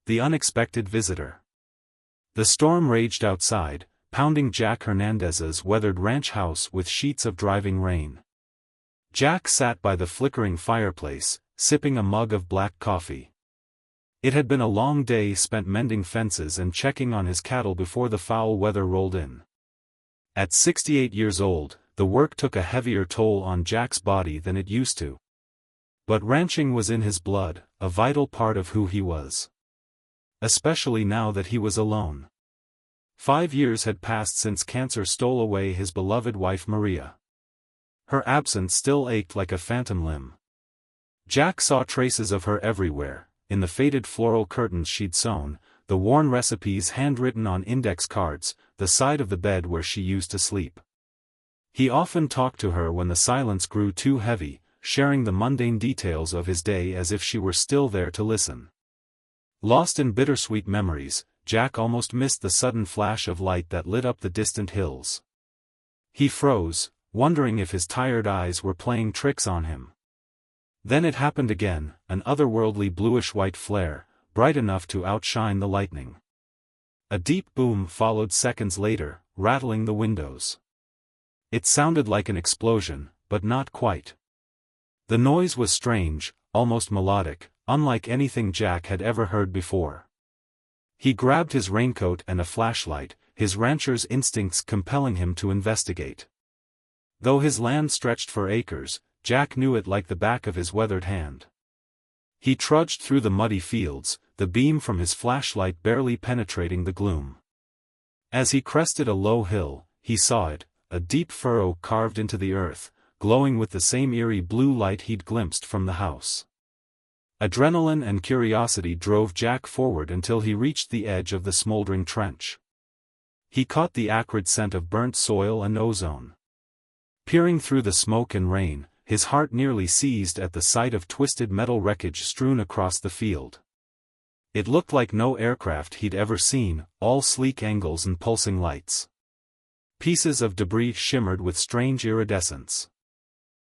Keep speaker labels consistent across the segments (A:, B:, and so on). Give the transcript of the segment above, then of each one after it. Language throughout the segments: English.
A: The unexpected visitor. The storm raged outside, pounding Jack Hernandez's weathered ranch house with sheets of driving rain. Jack sat by the flickering fireplace, sipping a mug of black coffee. It had been a long day spent mending fences and checking on his cattle before the foul weather rolled in. At 68 years old, the work took a heavier toll on Jack's body than it used to. But ranching was in his blood, a vital part of who he was. Especially now that he was alone. 5 years had passed since cancer stole away his beloved wife Maria. Her absence still ached like a phantom limb. Jack saw traces of her everywhere, in the faded floral curtains she'd sewn, the worn recipes handwritten on index cards, the side of the bed where she used to sleep. He often talked to her when the silence grew too heavy, sharing the mundane details of his day as if she were still there to listen. Lost in bittersweet memories, Jack almost missed the sudden flash of light that lit up the distant hills. He froze, wondering if his tired eyes were playing tricks on him. Then it happened again, an otherworldly bluish-white flare, bright enough to outshine the lightning. A deep boom followed seconds later, rattling the windows. It sounded like an explosion, but not quite. The noise was strange, almost melodic, unlike anything Jack had ever heard before. He grabbed his raincoat and a flashlight, his rancher's instincts compelling him to investigate. Though his land stretched for acres, Jack knew it like the back of his weathered hand. He trudged through the muddy fields, the beam from his flashlight barely penetrating the gloom. As he crested a low hill, he saw it, a deep furrow carved into the earth, glowing with the same eerie blue light he'd glimpsed from the house. Adrenaline and curiosity drove Jack forward until he reached the edge of the smoldering trench. He caught the acrid scent of burnt soil and ozone. Peering through the smoke and rain, his heart nearly seized at the sight of twisted metal wreckage strewn across the field. It looked like no aircraft he'd ever seen, all sleek angles and pulsing lights. Pieces of debris shimmered with strange iridescence.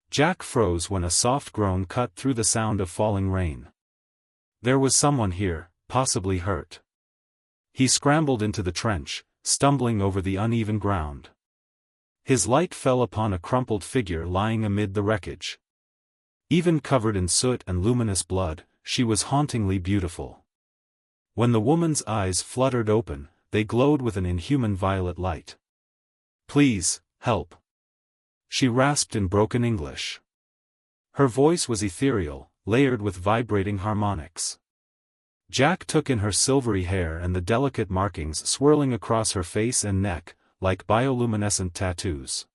A: Jack froze when a soft groan cut through the sound of falling rain. There was someone here, possibly hurt. He scrambled into the trench, stumbling over the uneven ground. His light fell upon a crumpled figure lying amid the wreckage. Even covered in soot and luminous blood, she was hauntingly beautiful. When the woman's eyes fluttered open, they glowed with an inhuman violet light. "Please, help," she rasped in broken English. Her voice was ethereal, layered with vibrating harmonics. Jack took in her silvery hair and the delicate markings swirling across her face and neck, like bioluminescent tattoos.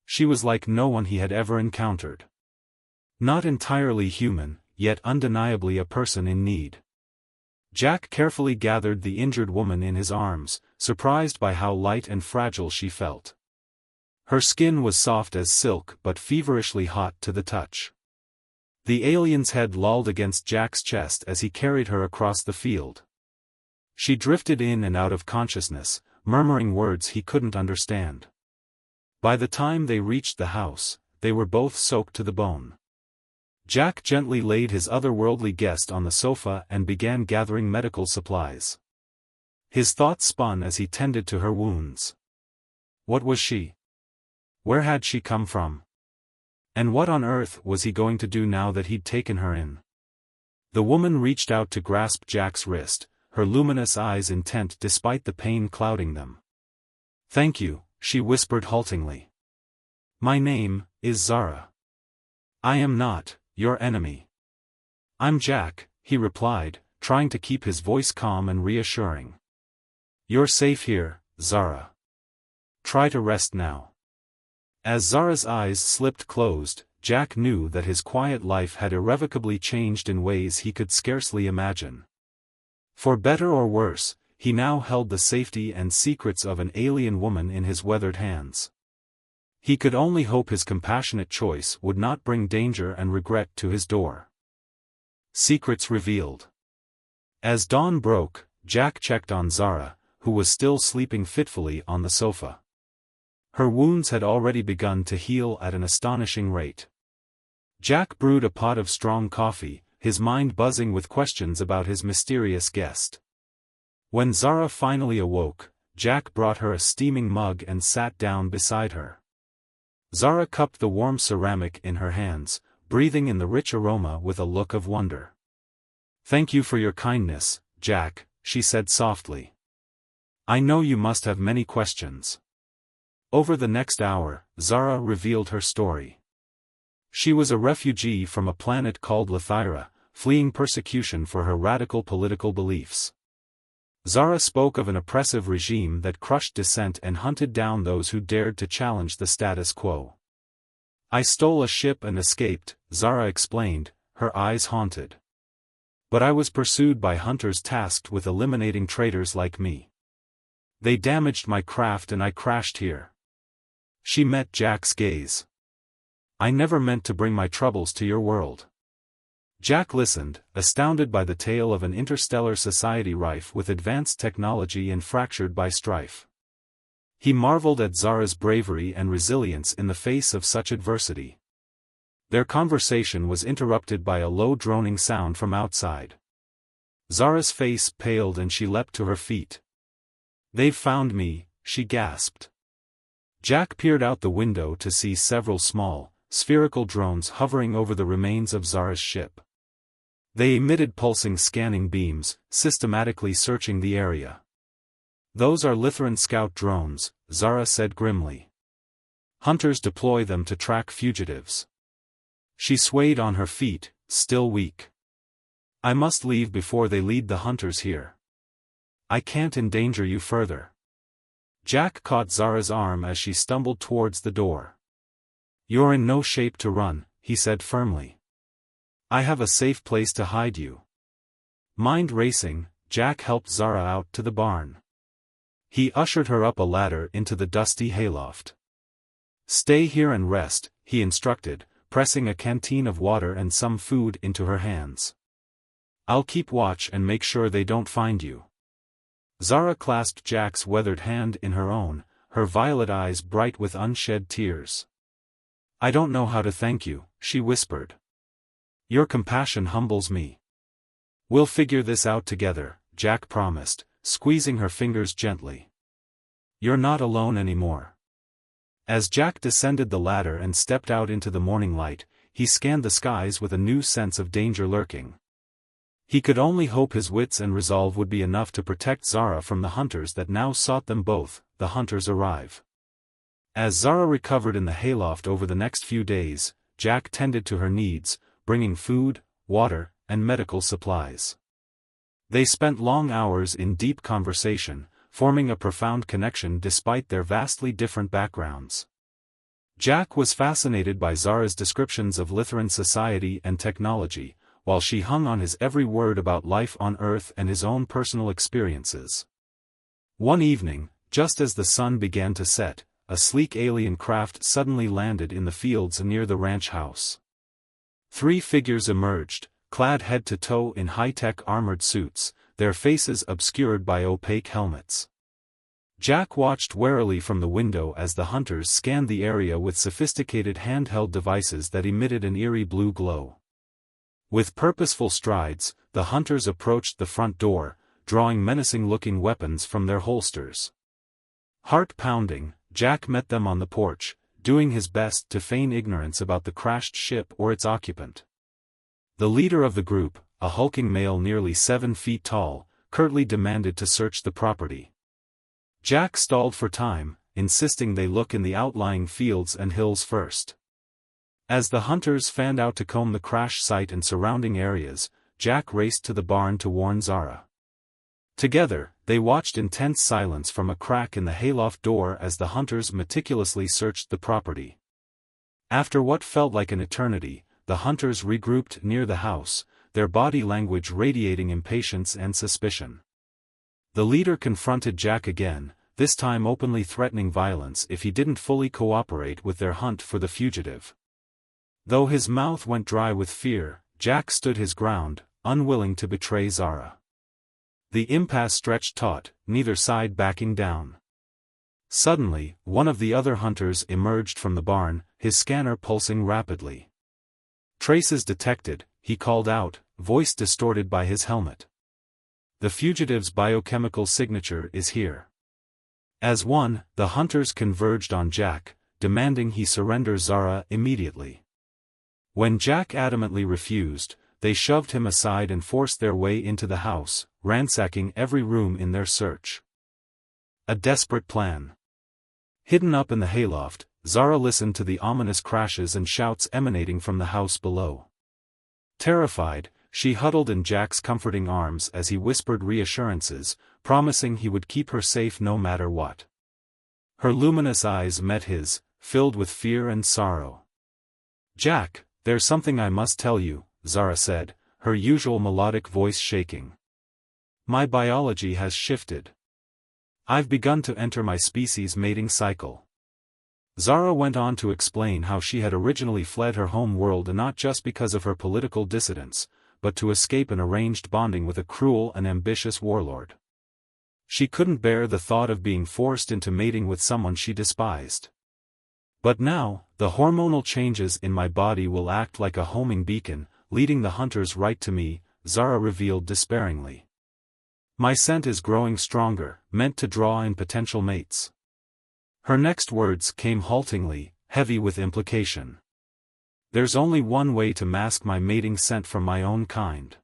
A: She was like no one he had ever encountered. Not entirely human, yet undeniably a person in need. Jack carefully gathered the injured woman in his arms, surprised by how light and fragile she felt. Her skin was soft as silk but feverishly hot to the touch. The alien's head lolled against Jack's chest as he carried her across the field. She drifted in and out of consciousness, murmuring words he couldn't understand. By the time they reached the house, they were both soaked to the bone. Jack gently laid his otherworldly guest on the sofa and began gathering medical supplies. His thoughts spun as he tended to her wounds. What was she? Where had she come from? And what on earth was he going to do now that he'd taken her in? The woman reached out to grasp Jack's wrist, her luminous eyes intent despite the pain clouding them. "Thank you," she whispered haltingly. "My name is Zara. I am not your enemy." "I'm Jack," he replied, trying to keep his voice calm and reassuring. "You're safe here, Zara. Try to rest now." As Zara's eyes slipped closed, Jack knew that his quiet life had irrevocably changed in ways he could scarcely imagine. For better or worse, he now held the safety and secrets of an alien woman in his weathered hands. He could only hope his compassionate choice would not bring danger and regret to his door. Secrets revealed. As dawn broke, Jack checked on Zara, who was still sleeping fitfully on the sofa. Her wounds had already begun to heal at an astonishing rate. Jack brewed a pot of strong coffee, his mind buzzing with questions about his mysterious guest. When Zara finally awoke, Jack brought her a steaming mug and sat down beside her. Zara cupped the warm ceramic in her hands, breathing in the rich aroma with a look of wonder. "Thank you for your kindness, Jack," she said softly. "I know you must have many questions." Over the next hour, Zara revealed her story. She was a refugee from a planet called Lithyra, fleeing persecution for her radical political beliefs. Zara spoke of an oppressive regime that crushed dissent and hunted down those who dared to challenge the status quo. "I stole a ship and escaped," Zara explained, her eyes haunted. "But I was pursued by hunters tasked with eliminating traitors like me. They damaged my craft and I crashed here." She met Jack's gaze. "I never meant to bring my troubles to your world." Jack listened, astounded by the tale of an interstellar society rife with advanced technology and fractured by strife. He marveled at Zara's bravery and resilience in the face of such adversity. Their conversation was interrupted by a low droning sound from outside. Zara's face paled and she leapt to her feet. "They've found me," she gasped. Jack peered out the window to see several small, spherical drones hovering over the remains of Zara's ship. They emitted pulsing scanning beams, systematically searching the area. "Those are Lytheran scout drones," Zara said grimly. "Hunters deploy them to track fugitives." She swayed on her feet, still weak. "I must leave before they lead the hunters here. I can't endanger you further." Jack caught Zara's arm as she stumbled towards the door. "You're in no shape to run," he said firmly. "I have a safe place to hide you." Mind racing, Jack helped Zara out to the barn. He ushered her up a ladder into the dusty hayloft. "Stay here and rest," he instructed, pressing a canteen of water and some food into her hands. "I'll keep watch and make sure they don't find you." Zara clasped Jack's weathered hand in her own, her violet eyes bright with unshed tears. "I don't know how to thank you," she whispered. "Your compassion humbles me." "We'll figure this out together," Jack promised, squeezing her fingers gently. "You're not alone anymore." As Jack descended the ladder and stepped out into the morning light, he scanned the skies with a new sense of danger lurking. He could only hope his wits and resolve would be enough to protect Zara from the hunters that now sought them both. The hunters arrive. As Zara recovered in the hayloft over the next few days, Jack tended to her needs, bringing food, water, and medical supplies. They spent long hours in deep conversation, forming a profound connection despite their vastly different backgrounds. Jack was fascinated by Zara's descriptions of Lytheran society and technology, while she hung on his every word about life on Earth and his own personal experiences. One evening, just as the sun began to set, a sleek alien craft suddenly landed in the fields near the ranch house. 3 figures emerged, clad head to toe in high-tech armored suits, their faces obscured by opaque helmets. Jack watched warily from the window as the hunters scanned the area with sophisticated handheld devices that emitted an eerie blue glow. With purposeful strides, the hunters approached the front door, drawing menacing-looking weapons from their holsters. Heart-pounding, Jack met them on the porch, doing his best to feign ignorance about the crashed ship or its occupant. The leader of the group, a hulking male nearly 7 feet tall, curtly demanded to search the property. Jack stalled for time, insisting they look in the outlying fields and hills first. As the hunters fanned out to comb the crash site and surrounding areas, Jack raced to the barn to warn Zara. Together, they watched in tense silence from a crack in the hayloft door as the hunters meticulously searched the property. After what felt like an eternity, the hunters regrouped near the house, their body language radiating impatience and suspicion. The leader confronted Jack again, this time openly threatening violence if he didn't fully cooperate with their hunt for the fugitive. Though his mouth went dry with fear, Jack stood his ground, unwilling to betray Zara. The impasse stretched taut, neither side backing down. Suddenly, one of the other hunters emerged from the barn, his scanner pulsing rapidly. "Traces detected," he called out, voice distorted by his helmet. The fugitive's biochemical signature is here. As one, the hunters converged on Jack, demanding he surrender Zara immediately. When Jack adamantly refused, they shoved him aside and forced their way into the house, ransacking every room in their search. A desperate plan. Hidden up in the hayloft, Zara listened to the ominous crashes and shouts emanating from the house below. Terrified, she huddled in Jack's comforting arms as he whispered reassurances, promising he would keep her safe no matter what. Her luminous eyes met his, filled with fear and sorrow. "Jack, there's something I must tell you," Zara said, her usual melodic voice shaking. "My biology has shifted. I've begun to enter my species' mating cycle." Zara went on to explain how she had originally fled her home world not just because of her political dissidence, but to escape an arranged bonding with a cruel and ambitious warlord. She couldn't bear the thought of being forced into mating with someone she despised. "But now, the hormonal changes in my body will act like a homing beacon, leading the hunters right to me," Zara revealed despairingly. "My scent is growing stronger, meant to draw in potential mates." Her next words came haltingly, heavy with implication. "There's only one way to mask my mating scent from my own kind.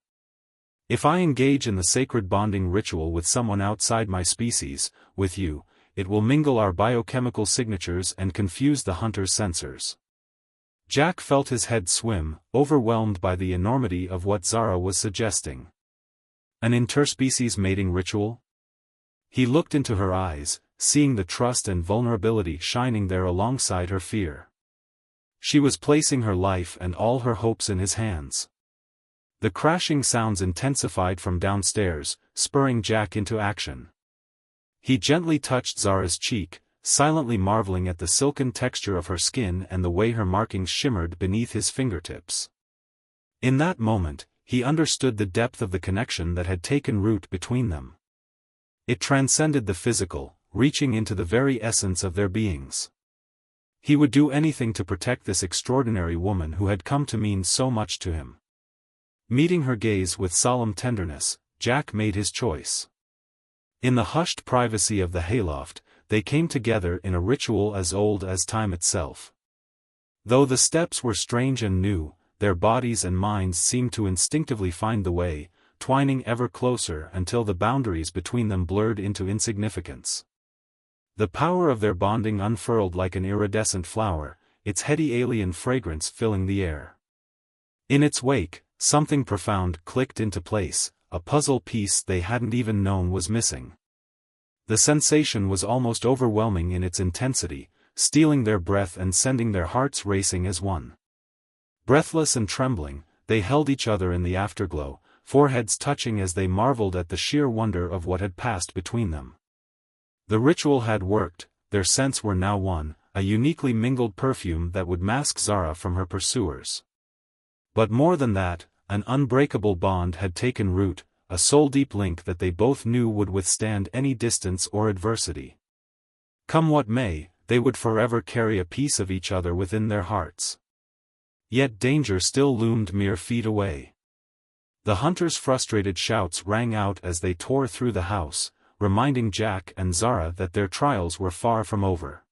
A: If I engage in the sacred bonding ritual with someone outside my species, with you, it will mingle our biochemical signatures and confuse the hunter's sensors." Jack felt his head swim, overwhelmed by the enormity of what Zara was suggesting. An interspecies mating ritual? He looked into her eyes, seeing the trust and vulnerability shining there alongside her fear. She was placing her life and all her hopes in his hands. The crashing sounds intensified from downstairs, spurring Jack into action. He gently touched Zara's cheek, silently marveling at the silken texture of her skin and the way her markings shimmered beneath his fingertips. In that moment, he understood the depth of the connection that had taken root between them. It transcended the physical, reaching into the very essence of their beings. He would do anything to protect this extraordinary woman who had come to mean so much to him. Meeting her gaze with solemn tenderness, Jack made his choice. In the hushed privacy of the hayloft, they came together in a ritual as old as time itself. Though the steps were strange and new, their bodies and minds seemed to instinctively find the way, twining ever closer until the boundaries between them blurred into insignificance. The power of their bonding unfurled like an iridescent flower, its heady alien fragrance filling the air. In its wake, something profound clicked into place, a puzzle piece they hadn't even known was missing. The sensation was almost overwhelming in its intensity, stealing their breath and sending their hearts racing as one. Breathless and trembling, they held each other in the afterglow, foreheads touching as they marveled at the sheer wonder of what had passed between them. The ritual had worked, their scents were now one, a uniquely mingled perfume that would mask Zara from her pursuers. But more than that, an unbreakable bond had taken root, a soul-deep link that they both knew would withstand any distance or adversity. Come what may, they would forever carry a piece of each other within their hearts. Yet danger still loomed mere feet away. The hunters' frustrated shouts rang out as they tore through the house, reminding Jack and Zara that their trials were far from over.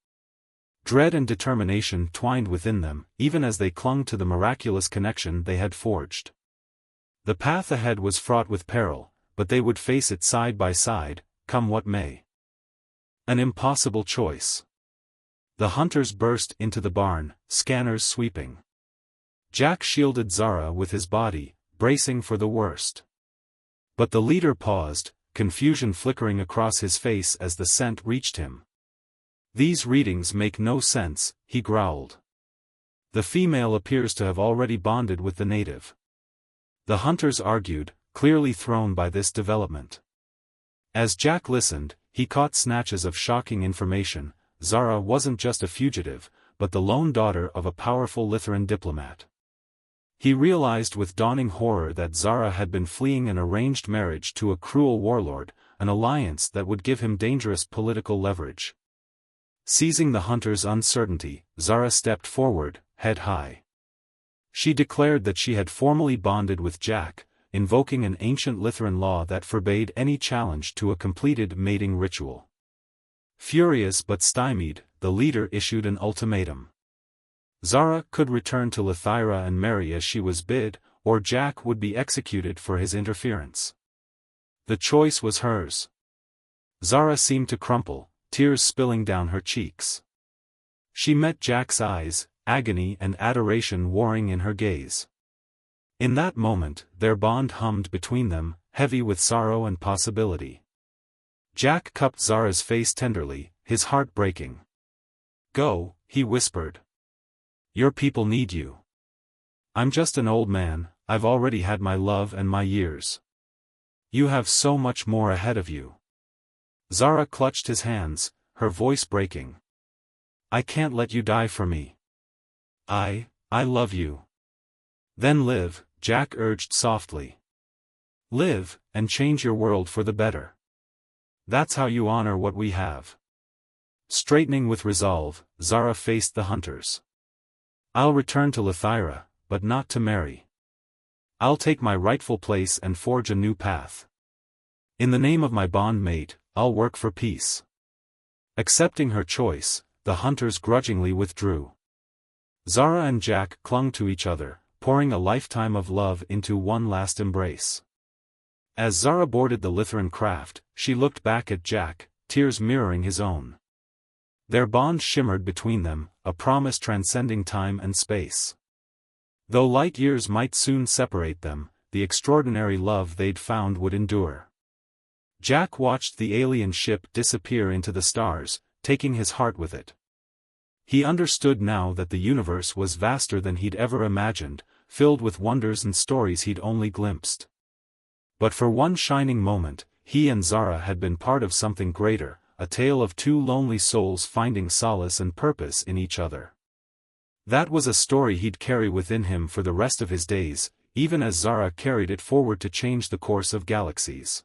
A: Dread and determination twined within them, even as they clung to the miraculous connection they had forged. The path ahead was fraught with peril, but they would face it side by side, come what may. An impossible choice. The hunters burst into the barn, scanners sweeping. Jack shielded Zara with his body, bracing for the worst. But the leader paused, confusion flickering across his face as the scent reached him. "These readings make no sense," he growled. "The female appears to have already bonded with the native." The hunters argued, clearly thrown by this development. As Jack listened, he caught snatches of shocking information. Zara wasn't just a fugitive, but the lone daughter of a powerful Lithuanian diplomat. He realized with dawning horror that Zara had been fleeing an arranged marriage to a cruel warlord, an alliance that would give him dangerous political leverage. Seizing the hunter's uncertainty, Zara stepped forward, head high. She declared that she had formally bonded with Jack, invoking an ancient Lytheran law that forbade any challenge to a completed mating ritual. Furious but stymied, the leader issued an ultimatum. Zara could return to Lythira and marry as she was bid, or Jack would be executed for his interference. The choice was hers. Zara seemed to crumple, tears spilling down her cheeks. She met Jack's eyes, agony and adoration warring in her gaze. In that moment, their bond hummed between them, heavy with sorrow and possibility. Jack cupped Zara's face tenderly, his heart breaking. "Go," he whispered. "Your people need you. I'm just an old man, I've already had my love and my years. You have so much more ahead of you." Zara clutched his hands, her voice breaking. "I can't let you die for me. I love you." "Then live," Jack urged softly. "Live, and change your world for the better. That's how you honor what we have." Straightening with resolve, Zara faced the hunters. "I'll return to Lythira, but not to marry. I'll take my rightful place and forge a new path. In the name of my bond mate, I'll work for peace." Accepting her choice, the hunters grudgingly withdrew. Zara and Jack clung to each other, pouring a lifetime of love into one last embrace. As Zara boarded the Lytheran craft, she looked back at Jack, tears mirroring his own. Their bond shimmered between them, a promise transcending time and space. Though light years might soon separate them, the extraordinary love they'd found would endure. Jack watched the alien ship disappear into the stars, taking his heart with it. He understood now that the universe was vaster than he'd ever imagined, filled with wonders and stories he'd only glimpsed. But for one shining moment, he and Zara had been part of something greater, a tale of two lonely souls finding solace and purpose in each other. That was a story he'd carry within him for the rest of his days, even as Zara carried it forward to change the course of galaxies.